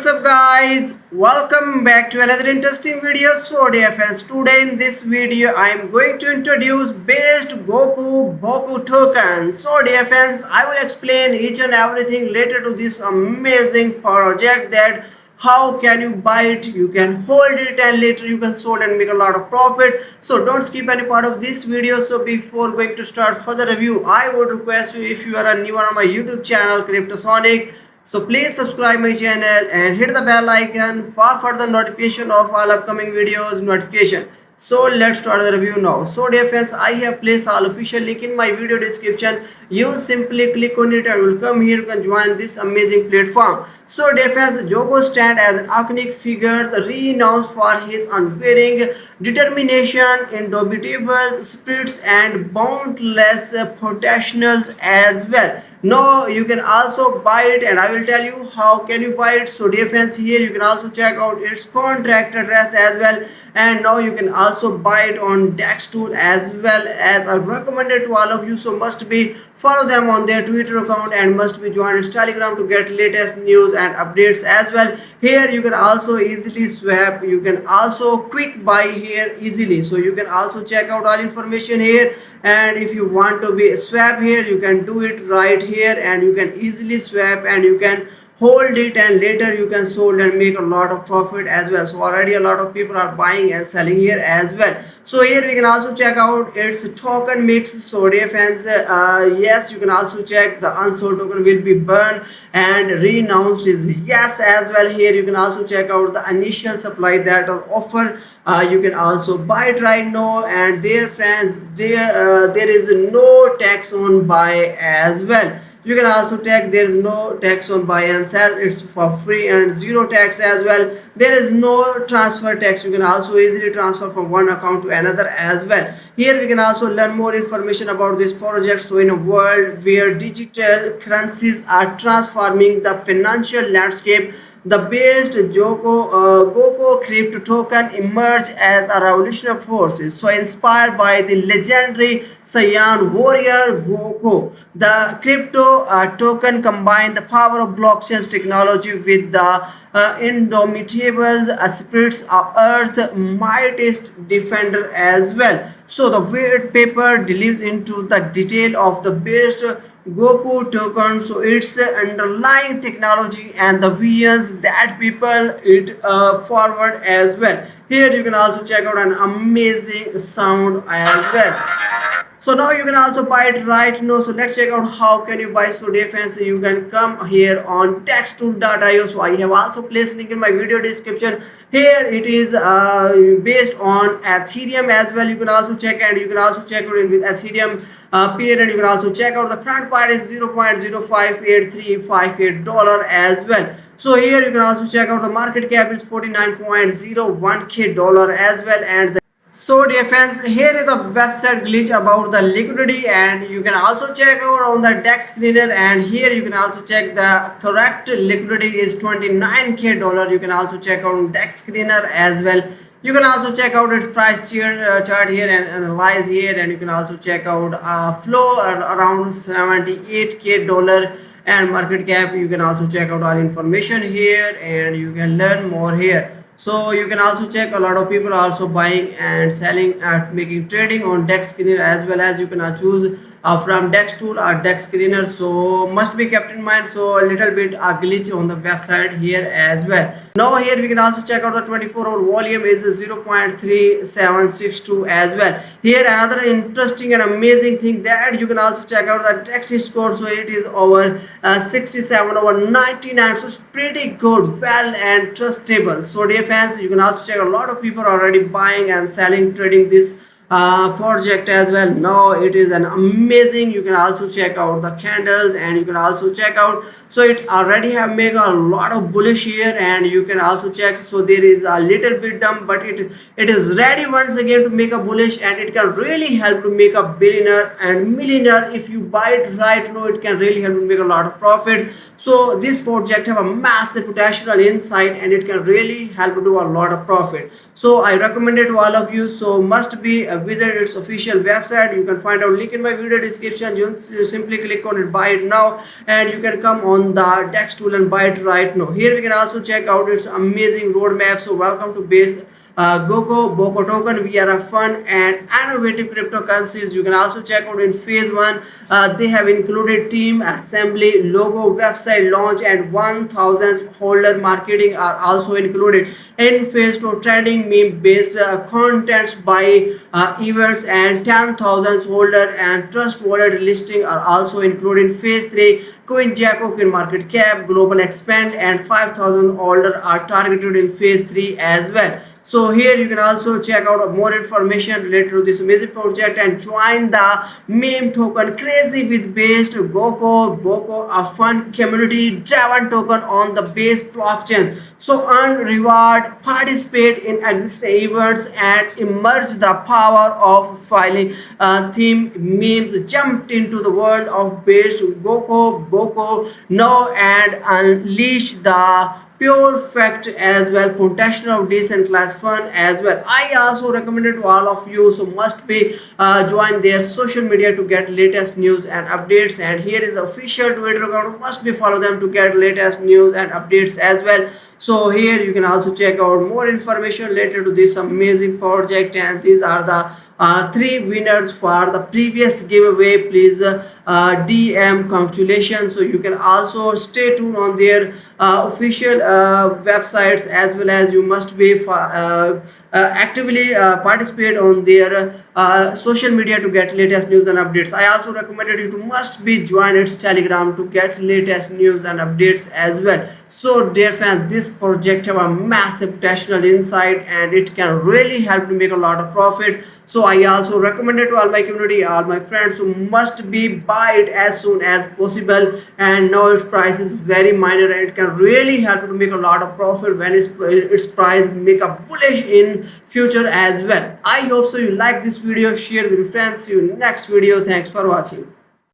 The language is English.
what's up guys, welcome back to another interesting video. So dear friends, today in this video I am going to introduce best Goku Boku token. So dear friends, I will explain each and everything related to this amazing project, that how can you buy it, you can hold it, and later you can sell and make a lot of profit. So don't skip any part of this video. So before going to start further review, I would request you, if you are a new on my YouTube channel Cryptosonic, so please subscribe my channel and hit the bell icon for further notification of all upcoming videos notification. So let's start the review now. So dear friends, I have placed all official link in my video description. You simply click on it and will come here. You can join this amazing platform. So dear friends, Joko stand as an iconic figure renowned for his unwavering determination, indomitable spirits, and boundless potentials as well. Now you can also buy it, and I will tell you how can you buy it. So dear friends, here you can also check out its contract address as well, and now you can also buy it on Dextool as well, as I recommended to all of you. So must be follow them on their Twitter account and must be join its Telegram to get latest news and updates as well. Here you can also easily swap, you can also quick buy here easily. So you can also check out all information here, and if you want to be swap here, you can do it right here, and you can easily swap and you can hold it, and later you can sold and make a lot of profit as well. So already a lot of people are buying and selling here as well. So here we can also check out its token mix. So dear fans, yes, you can also check the unsold token will be burned and renounced is yes as well. Here you can also check out the initial supply that are offer. You can also buy it right now, and dear friends, there is no tax on buy as well. You can also check there is no tax on buy and sell, it's for free and zero tax as well. There is no transfer tax, you can also easily transfer from one account to another as well. Here we can also learn more information about this project. So in a world where digital currencies are transforming the financial landscape, the best Goku crypto token emerged as a revolutionary force. So inspired by the legendary Saiyan warrior Goku, the crypto token combined the power of blockchain technology with the indomitable spirits of Earth mightiest defender as well. So the white paper delves into the detail of the best Goku token, so its underlying technology and the visions that people it forward as well. Here you can also check out an amazing sound as well. So now you can also buy it right now. So let's check out how can you buy. So dear friends, you can come here on Dextool.io. So I have also placed link in my video description. Here it is based on Ethereum as well. You can also check, and you can also check it with Ethereum pair, and you can also check out the front part is $0.05838 as well. So here you can also check out the market cap is $49.01K as well. And so dear friends, here is a website glitch about the liquidity, and you can also check out on the DEX screener, and here you can also check the correct liquidity is $29K. You can also check out DEX screener as well. You can also check out its price chart here and analyze here, and you can also check out flow around $78K and market cap. You can also check out all information here, and you can learn more here. So you can also check a lot of people are also buying and selling and making trading on DEX screener, as well as you can choose from Dextool or DEX screener. So must be kept in mind. So a little bit a glitch on the website here as well. Now here we can also check out the 24-hour volume is 0.3762 as well. Here another interesting and amazing thing that you can also check out the text score. So it is over 67 over 99. So it's pretty good, well and trustable. So dear fans, you can also check a lot of people are already buying and selling, trading this project as well. Now it is an amazing. You can also check out the candles, and you can also check out, so it already have made a lot of bullish here, and you can also check. So there is a little bit dump, but it is ready once again to make a bullish, and it can really help to make a billionaire and millionaire. If you buy it right now, it can really help to make a lot of profit. So this project have a massive potential inside, and it can really help to do a lot of profit. So I recommend it to all of you. So must be visit its official website. You can find out link in my video description. You simply click on it, buy it now, and you can come on the Dex tool and buy it right now. Here we can also check out its amazing roadmap. So welcome to base Goko Boko token. We are a fun and innovative cryptocurrencies. You can also check out in phase 1. They have included team assembly, logo, website launch, and 1000 holder marketing are also included. In phase 2, trending meme based contents by events and 10,000 holder and trust wallet listing are also included. In phase 3, CoinJaco Coin market cap, global expand, and 5,000 order are targeted in phase 3 as well. So here you can also check out more information related to this amazing project and join the meme token crazy with based Boko, a fun community driven token on the base blockchain. So earn reward, participate in existing events, and emerge the power of filing theme memes. Jumped into the world of based Boko now and unleash the pure fact as well, potential decentralized fun as well. I also recommend it to all of you, so must be join their social media to get latest news and updates. And here is the official Twitter account, must be follow them to get latest news and updates as well. So here you can also check out more information related to this amazing project, and these are the 3 winners for the previous giveaway. Please DM congratulations. So you can also stay tuned on their official websites, as well as you must be actively participate on their social media to get latest news and updates. I also recommended you to must be join its Telegram to get latest news and updates as well. So dear fans, this project have a massive potential inside, and it can really help to make a lot of profit. So I also recommend it to all my community, all my friends who must be buy it as soon as possible. And now its price is very minor, and it can really help to make a lot of profit when its price make a bullish in future as well. I hope so you like this video, share with your friends. See you in next video. Thanks for watching.